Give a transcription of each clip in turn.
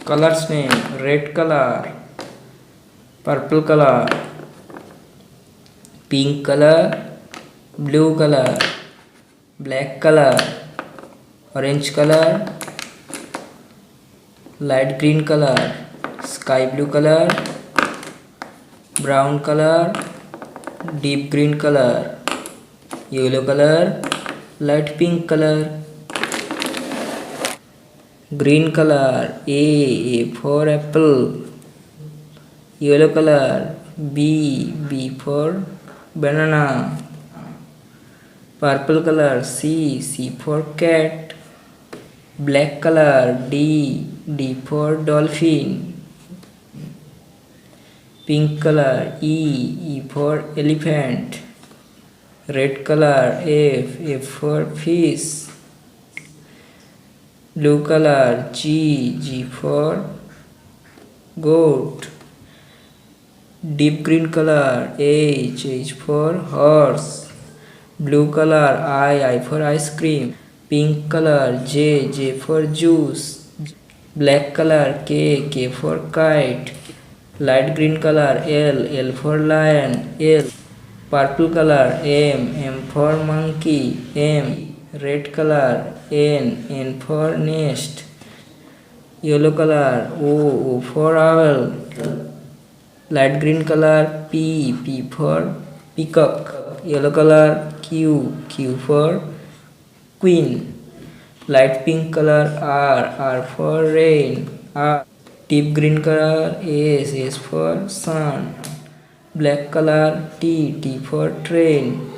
Colors name: red color, purple color, pink color, blue color, black color, orange color, light green color, sky blue color, brown color, deep green color, yellow color, light pink color, green color. A for apple. Yellow color. B for banana. Purple color. C for cat. Black color. D for dolphin. Pink color. E for elephant. Red color. F for fish. Blue color. G for goat. Deep green color. H for horse. Blue color. I for ice cream. Pink color. J for juice. Black color. K for kite. Light green color. L for lion. L. Purple color. M for monkey. M. Red color. N for nest. Yellow color. O for owl. Light green color. P for peacock. Yellow color. Q for queen. Light pink color. R for rain. R. Deep green color. S for sun. Black color. T for train.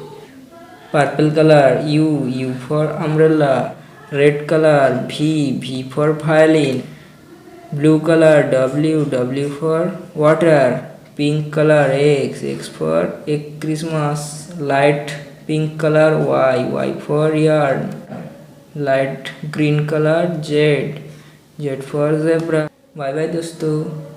Purple color. U for umbrella. Red color. V for violin. Blue color. W for water. Pink color. X for egg Christmas. Light pink color. Y for yard. Light green color. Z for zebra. Bye bye दोस्तों।